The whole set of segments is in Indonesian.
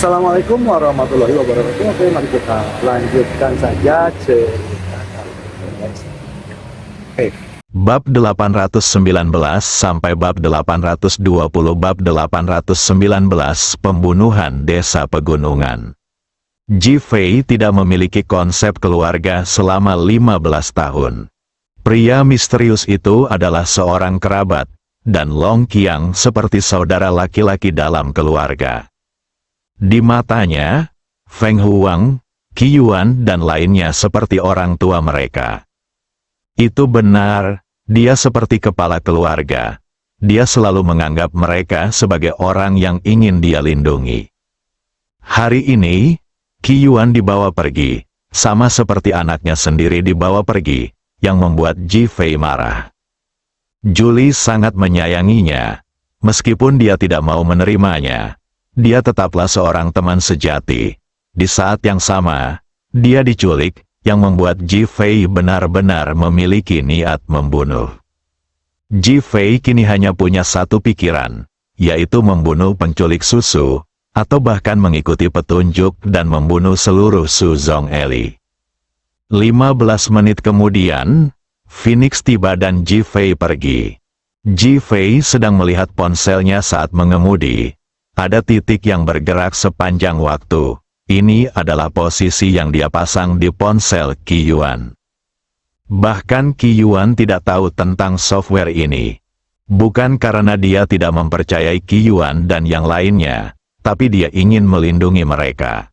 Assalamualaikum warahmatullahi wabarakatuh. Oke, mari kita lanjutkan saja cerita kali ini, guys. Oke. Bab 819 sampai bab 820. Bab 819 Pembunuhan Desa Pegunungan. Ji Fei tidak memiliki konsep keluarga selama 15 tahun. Pria misterius itu adalah seorang kerabat, dan Long Qiang seperti saudara laki-laki dalam keluarga. Di matanya, Feng Huang, Qi Yuan dan lainnya seperti orang tua mereka. Itu benar, dia seperti kepala keluarga. Dia selalu menganggap mereka sebagai orang yang ingin dia lindungi. Hari ini, Qi Yuan dibawa pergi, sama seperti anaknya sendiri dibawa pergi, yang membuat Ji Fei marah. Julie sangat menyayanginya, meskipun dia tidak mau menerimanya. Dia tetaplah seorang teman sejati. Di saat yang sama, dia diculik, yang membuat Ji Fei benar-benar memiliki niat membunuh. Ji Fei kini hanya punya satu pikiran, yaitu membunuh penculik susu, atau bahkan mengikuti petunjuk dan membunuh seluruh Su Zong Eli. 15 menit kemudian, Phoenix tiba dan Ji Fei pergi. Ji Fei sedang melihat ponselnya saat mengemudi. Ada titik yang bergerak sepanjang waktu. Ini adalah posisi yang dia pasang di ponsel Qi Yuan. Bahkan Qi Yuan tidak tahu tentang software ini. Bukan karena dia tidak mempercayai Qi Yuan dan yang lainnya, tapi dia ingin melindungi mereka.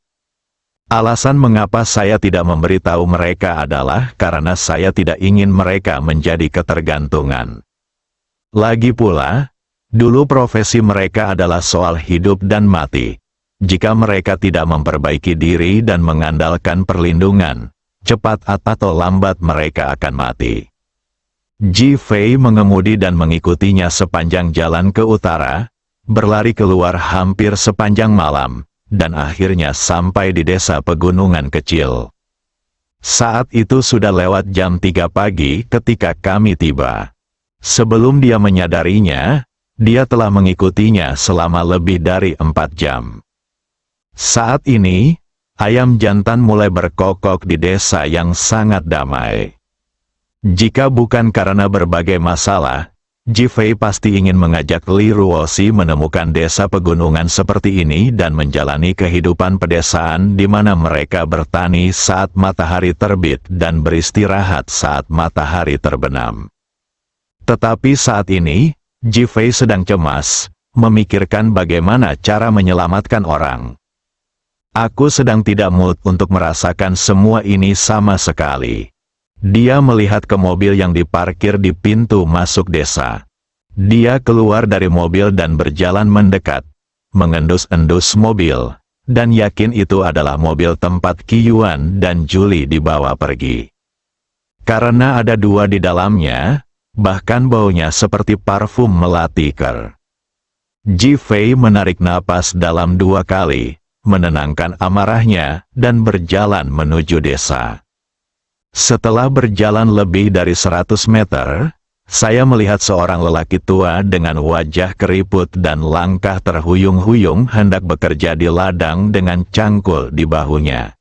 Alasan mengapa saya tidak memberitahu mereka adalah karena saya tidak ingin mereka menjadi ketergantungan. Lagi pula, dulu profesi mereka adalah soal hidup dan mati. Jika mereka tidak memperbaiki diri dan mengandalkan perlindungan, cepat atau lambat mereka akan mati. Ji Fei mengemudi dan mengikutinya sepanjang jalan ke utara, berlari keluar hampir sepanjang malam, dan akhirnya sampai di desa pegunungan kecil. Saat itu sudah lewat jam 3 pagi ketika kami tiba. Sebelum dia menyadarinya, dia telah mengikutinya selama lebih dari 4 jam. Saat ini, ayam jantan mulai berkokok di desa yang sangat damai. Jika bukan karena berbagai masalah, Ji Fei pasti ingin mengajak Li Ruoxi menemukan desa pegunungan seperti ini dan menjalani kehidupan pedesaan di mana mereka bertani saat matahari terbit dan beristirahat saat matahari terbenam. Tetapi saat ini, Ji Fei sedang cemas, memikirkan bagaimana cara menyelamatkan orang. Aku sedang tidak mood untuk merasakan semua ini sama sekali. Dia melihat ke mobil yang diparkir di pintu masuk desa. Dia keluar dari mobil dan berjalan mendekat, mengendus-endus mobil, dan yakin itu adalah mobil tempat Qi Yuan dan Julie dibawa pergi. Karena ada 2 di dalamnya, bahkan baunya seperti parfum melati ker. Ji Fei menarik napas dalam 2 kali, menenangkan amarahnya, dan berjalan menuju desa. Setelah berjalan lebih dari 100 meter, saya melihat seorang lelaki tua dengan wajah keriput dan langkah terhuyung-huyung hendak bekerja di ladang dengan cangkul di bahunya.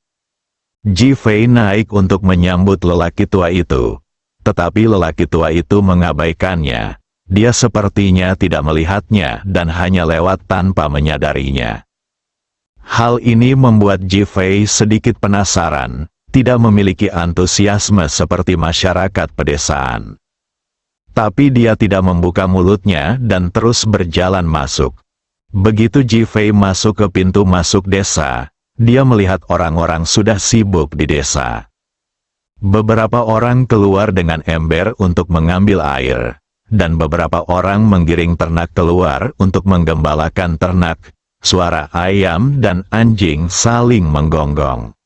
Ji Fei naik untuk menyambut lelaki tua itu, tetapi lelaki tua itu mengabaikannya. Dia sepertinya tidak melihatnya dan hanya lewat tanpa menyadarinya. Hal ini membuat Ji Fei sedikit penasaran, tidak memiliki antusiasme seperti masyarakat pedesaan. Tapi dia tidak membuka mulutnya dan terus berjalan masuk. Begitu Ji Fei masuk ke pintu masuk desa, dia melihat orang-orang sudah sibuk di desa. Beberapa orang keluar dengan ember untuk mengambil air, dan beberapa orang menggiring ternak keluar untuk menggembalakan ternak. Suara ayam dan anjing saling menggonggong.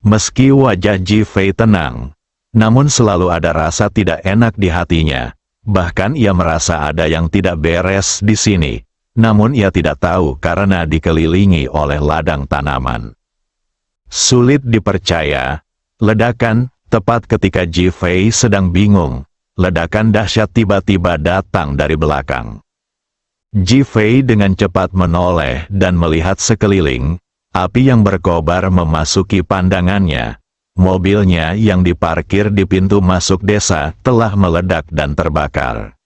Meski wajah Ji Fei tenang, namun selalu ada rasa tidak enak di hatinya. Bahkan ia merasa ada yang tidak beres di sini, namun ia tidak tahu karena dikelilingi oleh ladang tanaman. Sulit dipercaya, ledakan, tepat ketika Ji Fei sedang bingung, ledakan dahsyat tiba-tiba datang dari belakang. Ji Fei dengan cepat menoleh dan melihat sekeliling. Api yang berkobar memasuki pandangannya. Mobilnya yang diparkir di pintu masuk desa telah meledak dan terbakar.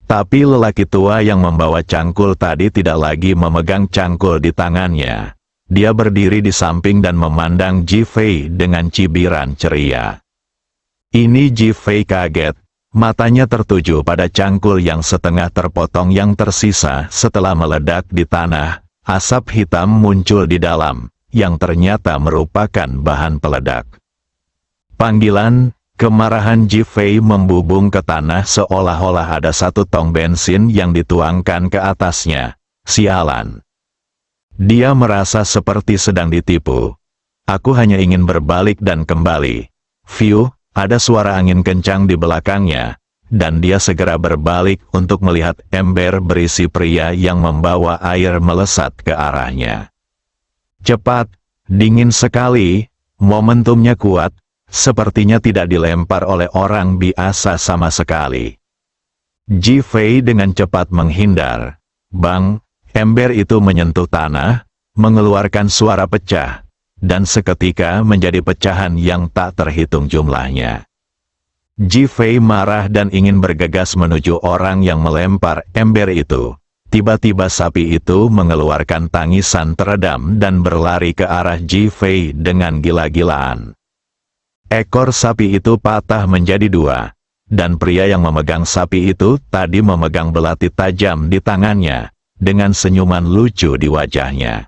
Tapi lelaki tua yang membawa cangkul tadi tidak lagi memegang cangkul di tangannya. Dia berdiri di samping dan memandang Ji Fei dengan cibiran ceria. Ini Ji Fei kaget. Matanya tertuju pada cangkul yang setengah terpotong yang tersisa setelah meledak di tanah. Asap hitam muncul di dalam, yang ternyata merupakan bahan peledak. Panggilan, kemarahan Ji Fei membubung ke tanah seolah-olah ada satu tong bensin yang dituangkan ke atasnya. Sialan. Dia merasa seperti sedang ditipu. Aku hanya ingin berbalik dan kembali. View, ada suara angin kencang di belakangnya. Dan dia segera berbalik untuk melihat ember berisi pria yang membawa air melesat ke arahnya. Cepat, dingin sekali, momentumnya kuat, sepertinya tidak dilempar oleh orang biasa sama sekali. Ji Fei dengan cepat menghindar. Bang, ember itu menyentuh tanah, mengeluarkan suara pecah, dan seketika menjadi pecahan yang tak terhitung jumlahnya. Ji Fei marah dan ingin bergegas menuju orang yang melempar ember itu. Tiba-tiba sapi itu mengeluarkan tangisan teredam dan berlari ke arah Ji Fei dengan gila-gilaan. Ekor sapi itu patah menjadi dua, dan pria yang memegang sapi itu tadi memegang belati tajam di tangannya, dengan senyuman lucu di wajahnya.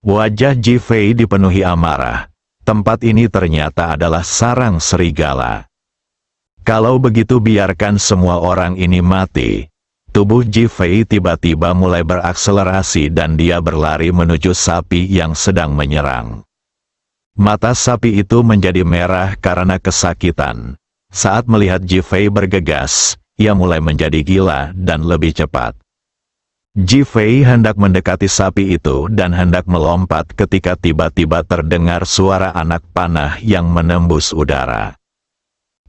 Wajah Ji Fei dipenuhi amarah. Tempat ini ternyata adalah sarang serigala. Kalau begitu biarkan semua orang ini mati. Tubuh Ji Fei tiba-tiba mulai berakselerasi dan dia berlari menuju sapi yang sedang menyerang. Mata sapi itu menjadi merah karena kesakitan. Saat melihat Ji Fei bergegas, ia mulai menjadi gila dan lebih cepat. Ji Fei hendak mendekati sapi itu dan hendak melompat ketika tiba-tiba terdengar suara anak panah yang menembus udara.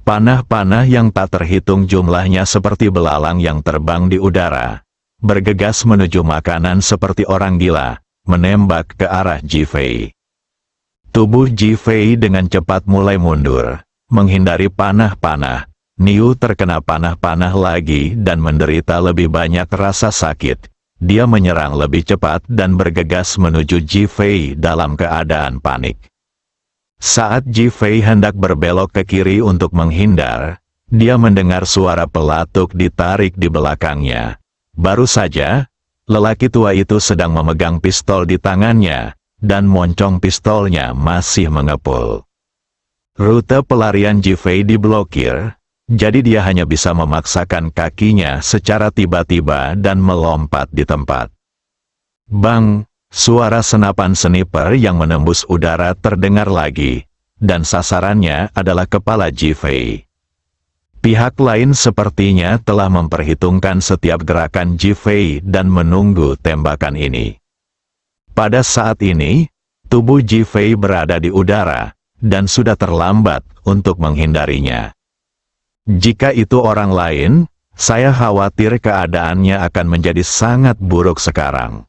Panah-panah yang tak terhitung jumlahnya seperti belalang yang terbang di udara, bergegas menuju makanan seperti orang gila, menembak ke arah Ji Fei. Tubuh Ji Fei dengan cepat mulai mundur, menghindari panah-panah. Niu terkena panah-panah lagi dan menderita lebih banyak rasa sakit. Dia menyerang lebih cepat dan bergegas menuju Ji Fei dalam keadaan panik. Saat Ji Fei hendak berbelok ke kiri untuk menghindar, dia mendengar suara pelatuk ditarik di belakangnya. Baru saja, lelaki tua itu sedang memegang pistol di tangannya, dan moncong pistolnya masih mengepul. Rute pelarian Ji Fei diblokir, jadi dia hanya bisa memaksakan kakinya secara tiba-tiba dan melompat di tempat. Bang! Suara senapan sniper yang menembus udara terdengar lagi, dan sasarannya adalah kepala Ji Fei. Pihak lain sepertinya telah memperhitungkan setiap gerakan Ji Fei dan menunggu tembakan ini. Pada saat ini, tubuh Ji Fei berada di udara, dan sudah terlambat untuk menghindarinya. Jika itu orang lain, saya khawatir keadaannya akan menjadi sangat buruk sekarang.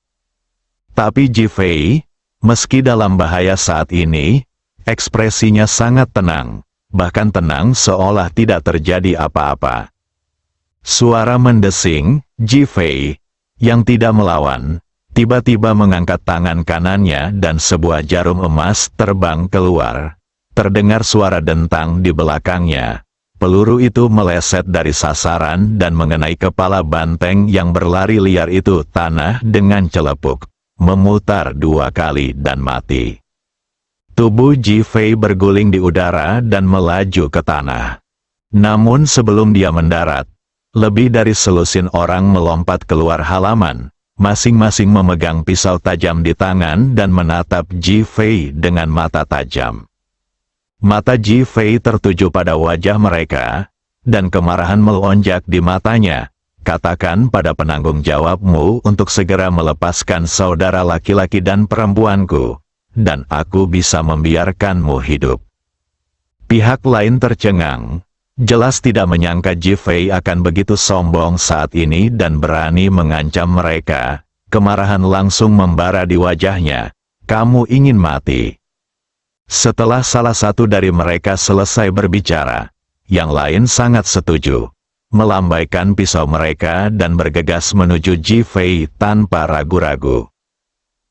Tapi Ji Fei, meski dalam bahaya saat ini, ekspresinya sangat tenang, bahkan tenang seolah tidak terjadi apa-apa. Suara mendesing, Ji Fei, yang tidak melawan, tiba-tiba mengangkat tangan kanannya dan sebuah jarum emas terbang keluar. Terdengar suara dentang di belakangnya. Peluru itu meleset dari sasaran dan mengenai kepala banteng yang berlari liar itu tanah dengan celepuk. Memutar 2 kali dan mati. Tubuh Ji Fei berguling di udara dan melaju ke tanah. Namun sebelum dia mendarat, lebih dari selusin orang melompat keluar halaman, masing-masing memegang pisau tajam di tangan dan menatap Ji Fei dengan mata tajam. Mata Ji Fei tertuju pada wajah mereka, dan kemarahan melonjak di matanya. Katakan pada penanggung jawabmu untuk segera melepaskan saudara laki-laki dan perempuanku, dan aku bisa membiarkanmu hidup. Pihak lain tercengang, Jelas tidak menyangka Ji Fei akan begitu sombong saat ini dan berani mengancam mereka. Kemarahan langsung membara di wajahnya. Kamu ingin mati? Setelah salah satu dari mereka selesai berbicara, yang lain sangat setuju. Melambaikan pisau mereka dan bergegas menuju Ji Fei tanpa ragu-ragu.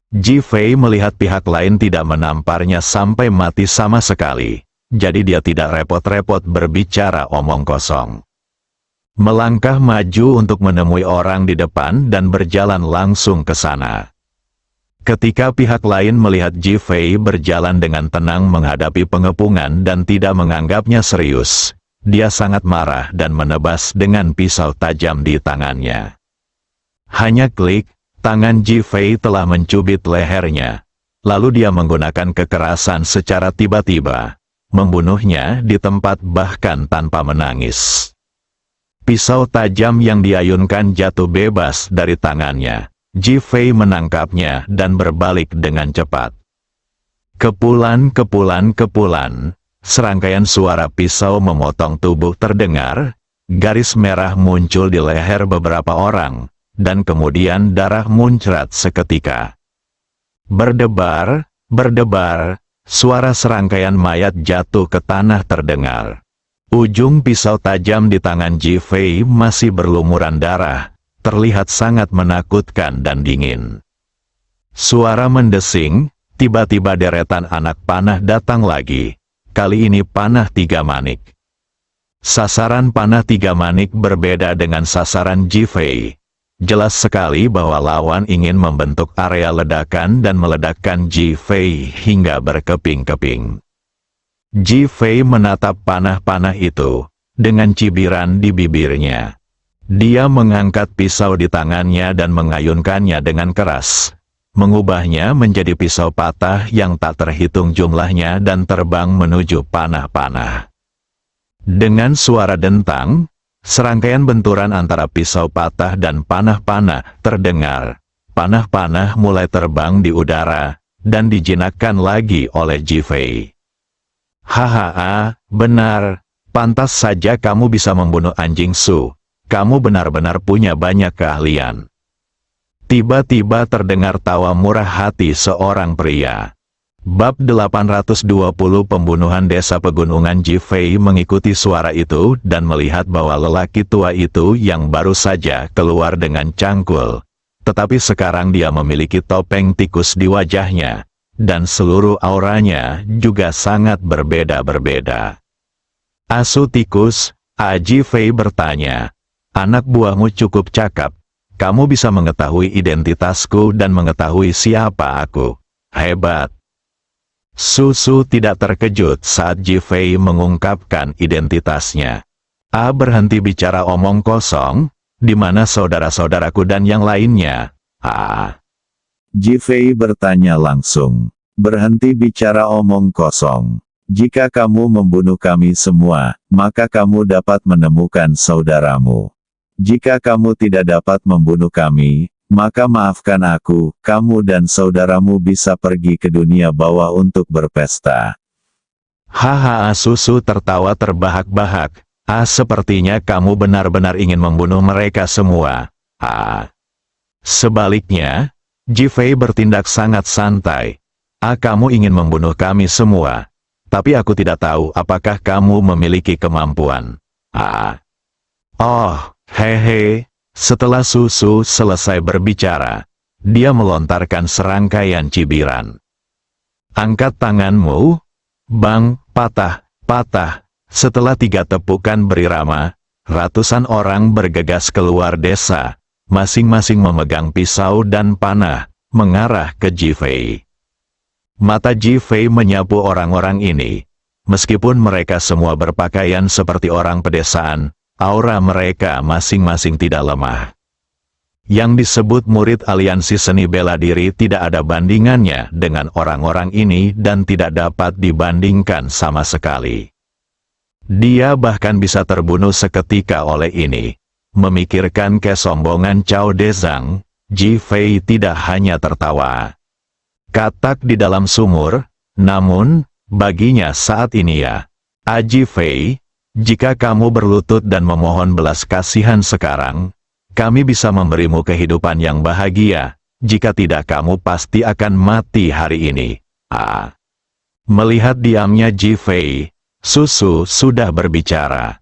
Ji Fei melihat pihak lain tidak menamparnya sampai mati sama sekali. Jadi dia tidak repot-repot berbicara omong kosong. Melangkah maju untuk menemui orang di depan dan berjalan langsung ke sana. Ketika pihak lain melihat Ji Fei berjalan dengan tenang menghadapi pengepungan dan tidak menganggapnya serius, dia sangat marah dan menebas dengan pisau tajam di tangannya. Hanya klik, tangan Ji Fei telah mencubit lehernya. Lalu dia menggunakan kekerasan secara tiba-tiba. Membunuhnya di tempat bahkan tanpa menangis. Pisau tajam yang diayunkan jatuh bebas dari tangannya. Ji Fei menangkapnya dan berbalik dengan cepat. Kepulan, kepulan, kepulan. Serangkaian suara pisau memotong tubuh terdengar. Garis merah muncul di leher beberapa orang. Dan kemudian darah muncrat seketika. Berdebar, berdebar. Suara serangkaian mayat jatuh ke tanah terdengar. Ujung pisau tajam di tangan Ji Fei masih berlumuran darah, terlihat sangat menakutkan dan dingin. Suara mendesing, tiba-tiba deretan anak panah datang lagi. Kali ini panah 3 manik. Sasaran panah 3 manik berbeda dengan sasaran Ji Fei. Jelas sekali bahwa lawan ingin membentuk area ledakan dan meledakkan Ji Fei hingga berkeping-keping. Ji Fei menatap panah-panah itu, dengan cibiran di bibirnya. Dia mengangkat pisau di tangannya dan mengayunkannya dengan keras. Mengubahnya menjadi pisau patah yang tak terhitung jumlahnya dan terbang menuju panah-panah. Dengan suara dentang, serangkaian benturan antara pisau patah dan panah-panah terdengar. Panah-panah mulai terbang di udara, dan dijinakkan lagi oleh Ji Fei. Hahaha, benar. Pantas saja kamu bisa membunuh anjing Su. Kamu benar-benar punya banyak keahlian. Tiba-tiba terdengar tawa murah hati seorang pria. Bab 820 Pembunuhan Desa Pegunungan. Ji Fei mengikuti suara itu dan melihat bahwa lelaki tua itu yang baru saja keluar dengan cangkul. Tetapi sekarang dia memiliki topeng tikus di wajahnya, dan seluruh auranya juga sangat berbeda-berbeda. Asu tikus, Ji Fei bertanya, anak buahmu cukup cakap. Kamu bisa mengetahui identitasku dan mengetahui siapa aku. Hebat. Su tidak terkejut saat Ji Fei mengungkapkan identitasnya. Berhenti bicara omong kosong, di mana saudara-saudaraku dan yang lainnya? Ji Fei bertanya langsung. Berhenti bicara omong kosong. Jika kamu membunuh kami semua, maka kamu dapat menemukan saudaramu. Jika kamu tidak dapat membunuh kami, maka maafkan aku, kamu dan saudaramu bisa pergi ke dunia bawah untuk berpesta. Haha, Susu tertawa terbahak-bahak. Sepertinya kamu benar-benar ingin membunuh mereka semua. Sebaliknya, Ji Fei bertindak sangat santai. Kamu ingin membunuh kami semua. Tapi aku tidak tahu apakah kamu memiliki kemampuan. Oh, hehe. Setelah Susu selesai berbicara, dia melontarkan serangkaian cibiran. Angkat tanganmu. Bang, patah, patah. Setelah 3 tepukan berirama, ratusan orang bergegas keluar desa, masing-masing memegang pisau dan panah, mengarah ke Ji Fei. Mata Ji Fei menyapu orang-orang ini. Meskipun mereka semua berpakaian seperti orang pedesaan, aura mereka masing-masing tidak lemah. Yang disebut murid aliansi seni bela diri tidak ada bandingannya dengan orang-orang ini dan tidak dapat dibandingkan sama sekali. Dia bahkan bisa terbunuh seketika oleh ini. Memikirkan kesombongan Cao Dezang, Ji Fei tidak hanya tertawa. Katak di dalam sumur, namun, baginya saat ini ya, Ji Fei, Jika kamu berlutut dan memohon belas kasihan sekarang, kami bisa memberimu kehidupan yang bahagia. Jika tidak, kamu pasti akan mati hari ini. Melihat diamnya Ji Fei, Su Su sudah berbicara.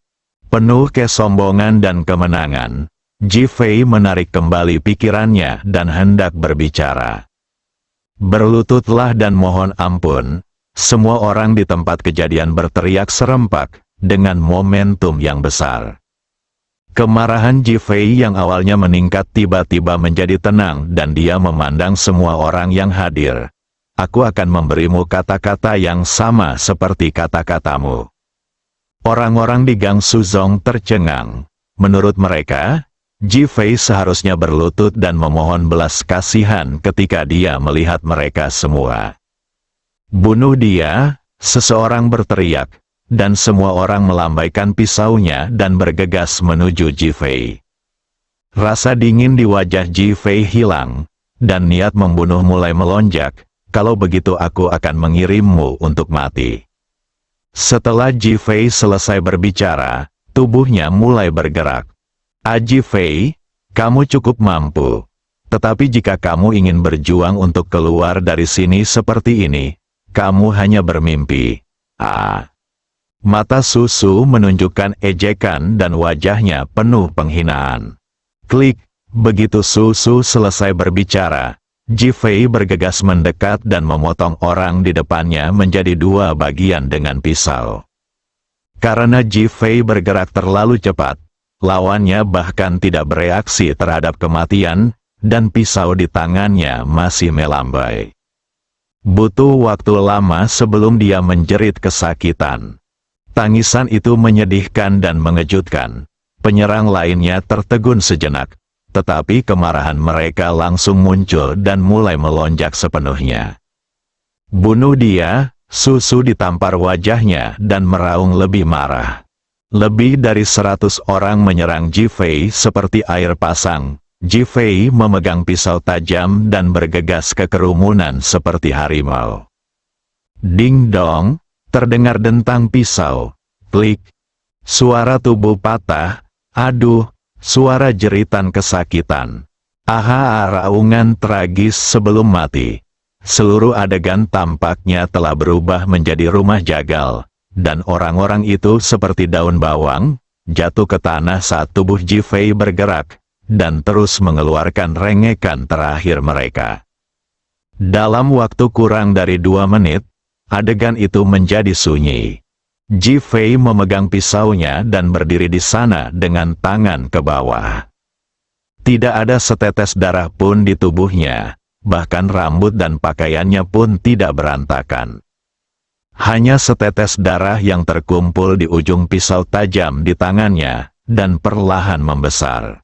Penuh kesombongan dan kemenangan, Ji Fei menarik kembali pikirannya dan hendak berbicara. Berlututlah dan mohon ampun. Semua orang di tempat kejadian berteriak serempak dengan momentum yang besar. Kemarahan Ji Fei yang awalnya meningkat tiba-tiba menjadi tenang dan dia memandang semua orang yang hadir. Aku akan memberimu kata-kata yang sama seperti kata-katamu. Orang-orang di Gang Suzong tercengang. Menurut mereka, Ji Fei seharusnya berlutut dan memohon belas kasihan ketika dia melihat mereka semua. Bunuh dia, seseorang berteriak, dan semua orang melambaikan pisaunya dan bergegas menuju Ji Fei. Rasa dingin di wajah Ji Fei hilang, dan niat membunuh mulai melonjak. Kalau begitu aku akan mengirimmu untuk mati. Setelah Ji Fei selesai berbicara, tubuhnya mulai bergerak. Ji Fei, kamu cukup mampu. Tetapi jika kamu ingin berjuang untuk keluar dari sini seperti ini, kamu hanya bermimpi. Mata Su Su menunjukkan ejekan dan wajahnya penuh penghinaan. Klik, begitu Su Su selesai berbicara, Ji Fei bergegas mendekat dan memotong orang di depannya menjadi dua bagian dengan pisau. Karena Ji Fei bergerak terlalu cepat, lawannya bahkan tidak bereaksi terhadap kematian, dan pisau di tangannya masih melambai. Butuh waktu lama sebelum dia menjerit kesakitan. Tangisan itu menyedihkan dan mengejutkan. Penyerang lainnya tertegun sejenak. Tetapi kemarahan mereka langsung muncul dan mulai melonjak sepenuhnya. Bunuh dia, Su Su ditampar wajahnya dan meraung lebih marah. Lebih dari 100 orang menyerang Ji Fei seperti air pasang. Ji Fei memegang pisau tajam dan bergegas ke kerumunan seperti harimau. Ding dong, terdengar dentang pisau. Klik. Suara tubuh patah. Aduh. Suara jeritan kesakitan. Raungan tragis sebelum mati. Seluruh adegan tampaknya telah berubah menjadi rumah jagal, dan orang-orang itu seperti daun bawang, jatuh ke tanah saat tubuh Ji Fei bergerak, dan terus mengeluarkan rengekan terakhir mereka. Dalam waktu kurang dari 2 menit, adegan itu menjadi sunyi. Ji Fei memegang pisaunya dan berdiri di sana dengan tangan ke bawah. Tidak ada setetes darah pun di tubuhnya, bahkan rambut dan pakaiannya pun tidak berantakan. Hanya setetes darah yang terkumpul di ujung pisau tajam di tangannya, dan perlahan membesar.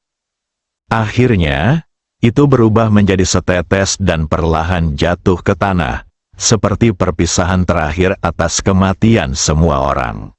Akhirnya, itu berubah menjadi setetes dan perlahan jatuh ke tanah. Seperti perpisahan terakhir atas kematian semua orang.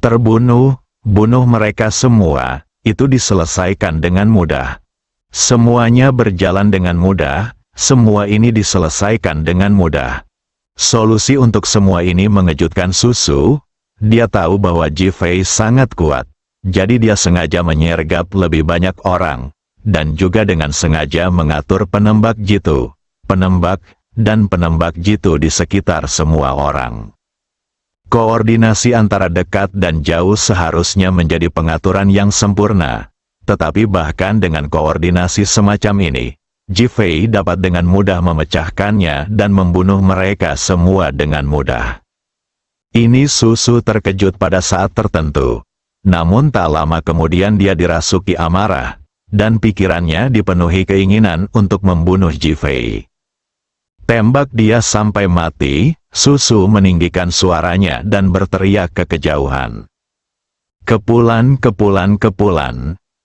Bunuh mereka semua, itu diselesaikan dengan mudah. Semuanya berjalan dengan mudah, semua ini diselesaikan dengan mudah. Solusi untuk semua ini mengejutkan Su Su. Dia tahu bahwa Ji Fei sangat kuat, jadi dia sengaja menyergap lebih banyak orang, dan juga dengan sengaja mengatur penembak jitu, dan penembak jitu di sekitar semua orang. Koordinasi antara dekat dan jauh seharusnya menjadi pengaturan yang sempurna, tetapi bahkan dengan koordinasi semacam ini, Ji Fei dapat dengan mudah memecahkannya dan membunuh mereka semua dengan mudah. Ini Su Su terkejut pada saat tertentu, namun tak lama kemudian dia dirasuki amarah, dan pikirannya dipenuhi keinginan untuk membunuh Ji Fei. Tembak dia sampai mati. Su Su meninggikan suaranya dan berteriak ke kejauhan. Kepulan,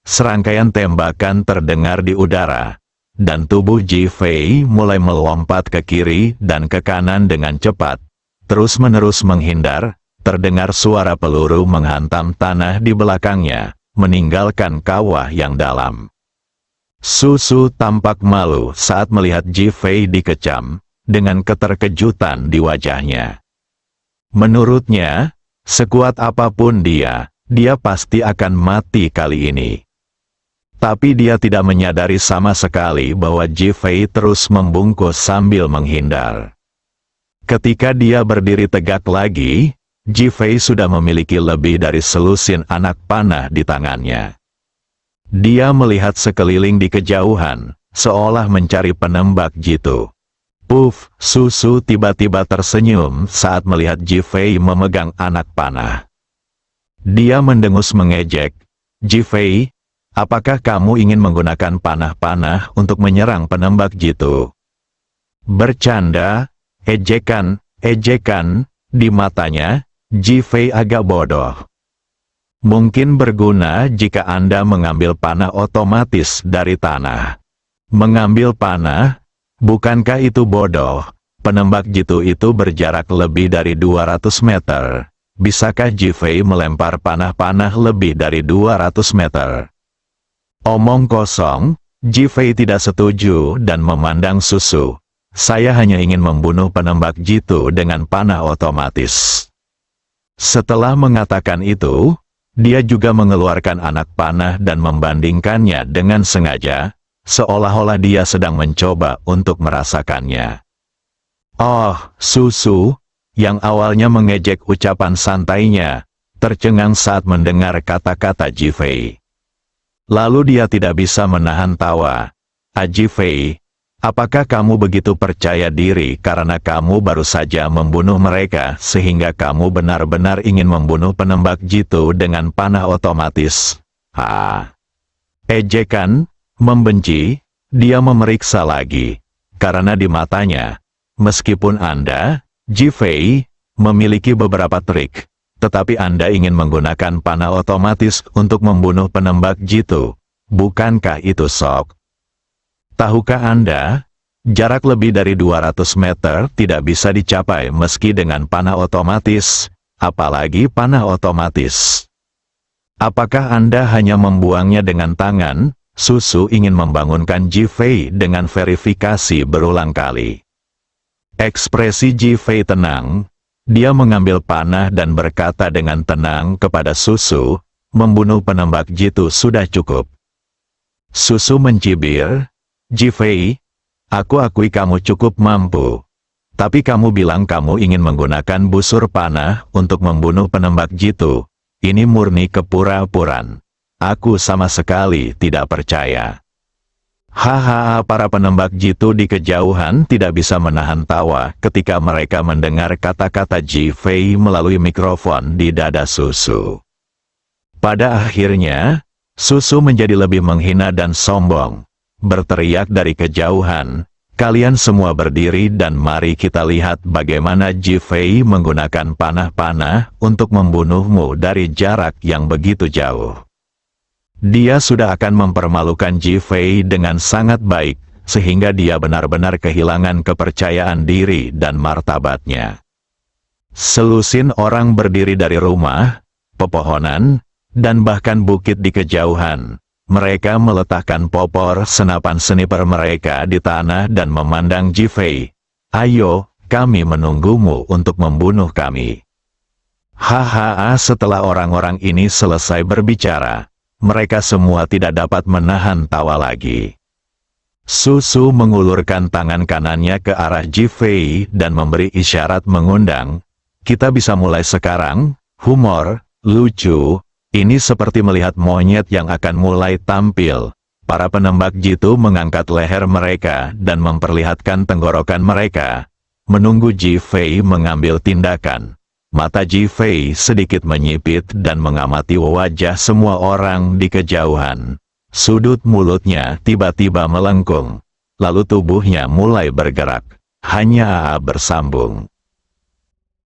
serangkaian tembakan terdengar di udara, dan tubuh Ji Fei mulai melompat ke kiri dan ke kanan dengan cepat, terus-menerus menghindar. Terdengar suara peluru menghantam tanah di belakangnya, meninggalkan kawah yang dalam. Su Su tampak malu saat melihat Ji Fei dikecam, dengan keterkejutan di wajahnya. Menurutnya, Sekuat apapun dia pasti akan mati kali ini. Tapi dia tidak menyadari sama sekali bahwa Ji Fei terus membungkuk sambil menghindar. Ketika dia berdiri tegak lagi, Ji Fei sudah memiliki lebih dari selusin anak panah di tangannya. Dia melihat sekeliling di kejauhan, seolah mencari penembak jitu. Puff, Susu tiba-tiba tersenyum saat melihat Ji Fei memegang anak panah. Dia mendengus mengejek, "Ji Fei, apakah kamu ingin menggunakan panah-panah untuk menyerang penembak jitu?" Bercanda, ejekan di matanya, Ji Fei agak bodoh. Mungkin berguna jika Anda mengambil panah otomatis dari tanah. Mengambil panah? Bukankah itu bodoh? Penembak jitu itu berjarak lebih dari 200 meter. Bisakah Ji Fei melempar panah-panah lebih dari 200 meter? Omong kosong, Ji Fei tidak setuju dan memandang Susu. "Saya hanya ingin membunuh penembak jitu dengan panah otomatis." Setelah mengatakan itu, dia juga mengeluarkan anak panah dan membandingkannya dengan sengaja, seolah-olah dia sedang mencoba untuk merasakannya. Oh, Susu, yang awalnya mengejek ucapan santainya, tercengang saat mendengar kata-kata Ji Fei. Lalu dia tidak bisa menahan tawa. "Ji Fei, apakah kamu begitu percaya diri karena kamu baru saja membunuh mereka sehingga kamu benar-benar ingin membunuh penembak jitu dengan panah otomatis?" Ejekan, membenci, dia memeriksa lagi. Karena di matanya, meskipun Anda, Ji Fei, memiliki beberapa trik, tetapi Anda ingin menggunakan panah otomatis untuk membunuh penembak jitu. Bukankah itu sok? Tahukah Anda, jarak lebih dari 200 meter tidak bisa dicapai meski dengan panah otomatis, apalagi panah otomatis. Apakah Anda hanya membuangnya dengan tangan? Susu ingin membangunkan Ji Fei dengan verifikasi berulang kali. Ekspresi Ji Fei tenang. Dia mengambil panah dan berkata dengan tenang kepada Susu, "Membunuh penembak jitu sudah cukup." Susu mencibir, "Ji Fei, aku akui kamu cukup mampu. Tapi kamu bilang kamu ingin menggunakan busur panah untuk membunuh penembak jitu. Ini murni kepura-puraan. Aku sama sekali tidak percaya." Hahaha, para penembak jitu di kejauhan tidak bisa menahan tawa ketika mereka mendengar kata-kata Ji Fei melalui mikrofon di dada Susu. Pada akhirnya, Susu menjadi lebih menghina dan sombong. Berteriak dari kejauhan, "Kalian semua berdiri dan mari kita lihat bagaimana Ji Fei menggunakan panah-panah untuk membunuhmu dari jarak yang begitu jauh." Dia sudah akan mempermalukan Ji Fei dengan sangat baik, sehingga dia benar-benar kehilangan kepercayaan diri dan martabatnya. Selusin orang berdiri dari rumah, pepohonan, dan bahkan bukit di kejauhan. Mereka meletakkan popor senapan sniper mereka di tanah dan memandang Ji Fei. "Ayo, kami menunggumu untuk membunuh kami." Hahaha, setelah orang-orang ini selesai berbicara, mereka semua tidak dapat menahan tawa lagi. Susu mengulurkan tangan kanannya ke arah Ji Fei dan memberi isyarat mengundang. "Kita bisa mulai sekarang, humor, lucu. Ini seperti melihat monyet yang akan mulai tampil." Para penembak jitu mengangkat leher mereka dan memperlihatkan tenggorokan mereka, menunggu Ji Fei mengambil tindakan. Mata Ji Fei sedikit menyipit dan mengamati wajah semua orang di kejauhan. Sudut mulutnya tiba-tiba melengkung. Lalu tubuhnya mulai bergerak. Hanya bersambung.